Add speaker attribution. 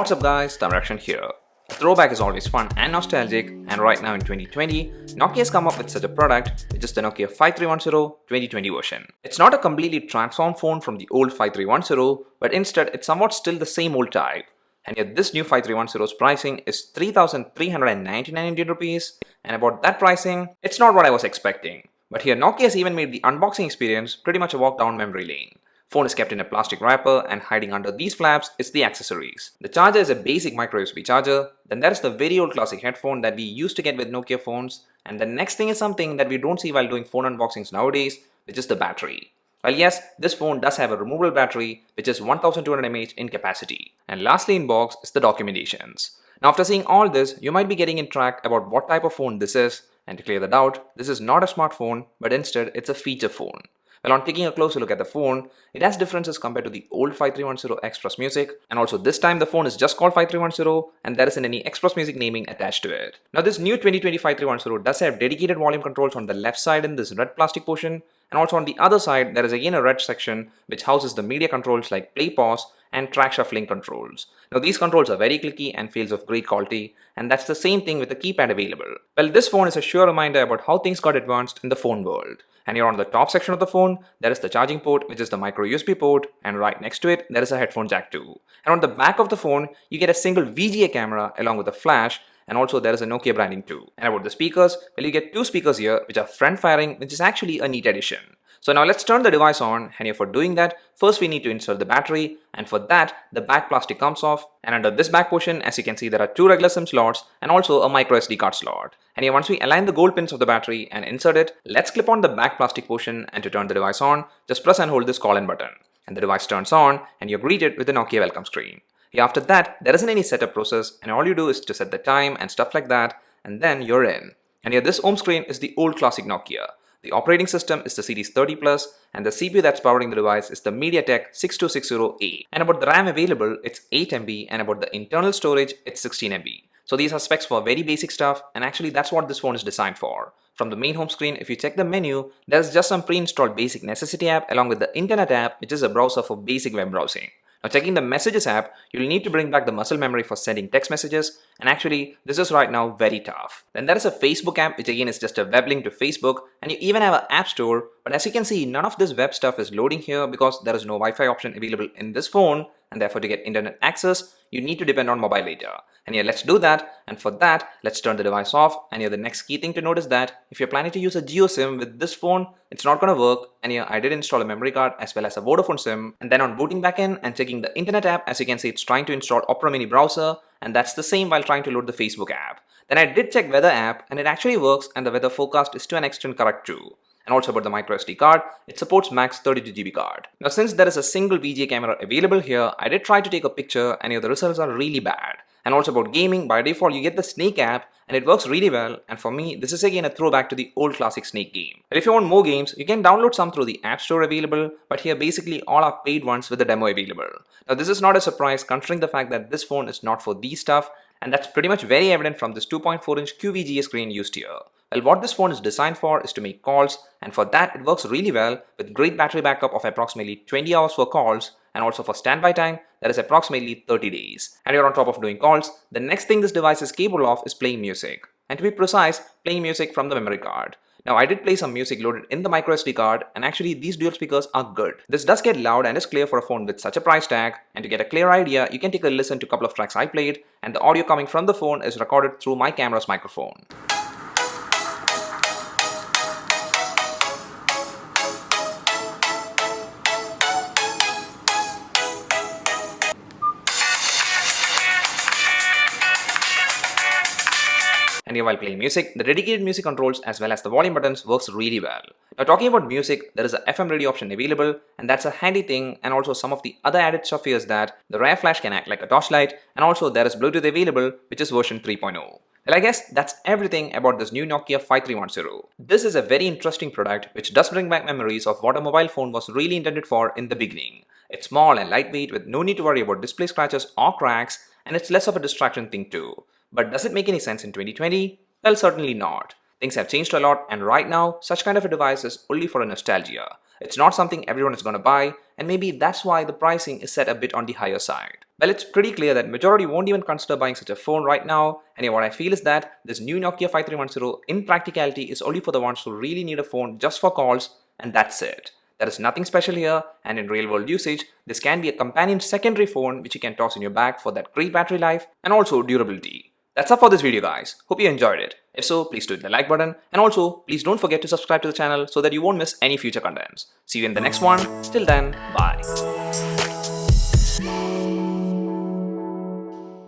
Speaker 1: What's up guys, Tamrakshan here. A throwback is always fun and nostalgic, and right now in 2020, Nokia has come up with such a product, which is the Nokia 5310 2020 version. It's not a completely transformed phone from the old 5310, but instead it's somewhat still the same old type. And yet this new 5310's pricing is 3,399 Indian rupees, and about that pricing, it's not what I was expecting. But here Nokia has even made the unboxing experience pretty much a walk down memory lane. Phone is kept in a plastic wrapper, and hiding under these flaps is the accessories. The charger is a basic micro USB charger, then there is the very old classic headphone that we used to get with Nokia phones, and the next thing is something that we don't see while doing phone unboxings nowadays, which is the battery. Well yes, this phone does have a removable battery which is 1200 mAh in capacity. And lastly in box is the documentations. Now after seeing all this, you might be getting in track about what type of phone this is, and to clear the doubt, this is not a smartphone but instead it's a feature phone. Well, on taking a closer look at the phone, it has differences compared to the old 5310 XpressMusic, and also this time the phone is just called 5310 and there isn't any XpressMusic naming attached to it. Now this new 2020 5310 does have dedicated volume controls on the left side in this red plastic portion, and also on the other side there is again a red section which houses the media controls like play, pause and track shuffling controls. Now these controls are very clicky and feels of great quality, and that's the same thing with the keypad available. Well, this phone is a sure reminder about how things got advanced in the phone world. And here on the top section of the phone, there is the charging port, which is the micro USB port, and right next to it, there is a headphone jack too. And on the back of the phone, you get a single VGA camera along with a flash, and also there is a Nokia branding too. And about the speakers, well, you get two speakers here, which are front firing, which is actually a neat addition. So now let's turn the device on, and here for doing that, first we need to insert the battery, and for that, the back plastic comes off, and under this back portion, as you can see, there are two regular SIM slots and also a micro SD card slot. And here once we align the gold pins of the battery and insert it, let's clip on the back plastic portion, and to turn the device on, just press and hold this call in button. And the device turns on, and you're greeted with the Nokia welcome screen. Here after that, there isn't any setup process, and all you do is to set the time and stuff like that, and then you're in. And here this home screen is the old classic Nokia. The operating system is the Series 30 Plus, and the CPU that's powering the device is the MediaTek 6260A. And about the RAM available, it's 8 MB, and about the internal storage, it's 16 MB. So these are specs for very basic stuff, and actually that's what this phone is designed for. From the main home screen, if you check the menu, there's just some pre-installed basic necessity app along with the internet app, which is a browser for basic web browsing. Now checking the messages app, you'll need to bring back the muscle memory for sending text messages, and actually this is right now very tough. Then there is a Facebook app, which again is just a web link to Facebook, and you even have an app store, but as you can see, none of this web stuff is loading here because there is no Wi-Fi option available in this phone, and therefore to get internet access, you need to depend on mobile data. And here let's do that, and for that, let's turn the device off, and here the next key thing to note is that if you're planning to use a Geo SIM with this phone, it's not gonna work, and here I did install a memory card as well as a Vodafone SIM, and then on booting back in and checking the internet app, as you can see it's trying to install Opera Mini browser, and that's the same while trying to load the Facebook app. Then I did check weather app, and it actually works, and the weather forecast is to an extent correct too. And also about the micro SD card, it supports max 32 GB card. Now since there is a single VGA camera available here, I did try to take a picture, and here the results are really bad. And also about gaming, by default you get the Snake app, and it works really well, and for me this is again a throwback to the old classic Snake game. But if you want more games, you can download some through the App Store available, but here basically all are paid ones with the demo available. Now this is not a surprise considering the fact that this phone is not for these stuff, and that's pretty much very evident from this 2.4-inch QVGA screen used here. Well, what this phone is designed for is to make calls, and for that it works really well with great battery backup of approximately 20 hours for calls, and also for standby time that is approximately 30 days. And you're on top of doing calls, the next thing this device is capable of is playing music. And to be precise, playing music from the memory card. Now I did play some music loaded in the micro SD card, and actually these dual speakers are good. This does get loud and is clear for a phone with such a price tag, and to get a clear idea, you can take a listen to a couple of tracks I played, and the audio coming from the phone is recorded through my camera's microphone. And here while playing music, the dedicated music controls as well as the volume buttons works really well. Now talking about music, there is a FM radio option available, and that's a handy thing, and also some of the other added stuff here is that the rear flash can act like a torchlight, and also there is Bluetooth available, which is version 3.0. Well, I guess that's everything about this new Nokia 5310. This is a very interesting product which does bring back memories of what a mobile phone was really intended for in the beginning. It's small and lightweight with no need to worry about display scratches or cracks, and it's less of a distraction thing too. But does it make any sense in 2020? Well, certainly not. Things have changed a lot, and right now, such kind of a device is only for a nostalgia. It's not something everyone is going to buy, and maybe that's why the pricing is set a bit on the higher side. Well, it's pretty clear that majority won't even consider buying such a phone right now, and what I feel is that this new Nokia 5310 in practicality is only for the ones who really need a phone just for calls, and that's it. There is nothing special here, and in real world usage, this can be a companion secondary phone which you can toss in your bag for that great battery life and also durability. That's all for this video, guys. Hope you enjoyed it. If so, please do hit the like button, and also please don't forget to subscribe to the channel so that you won't miss any future contents. See you in the next one. Till then, bye.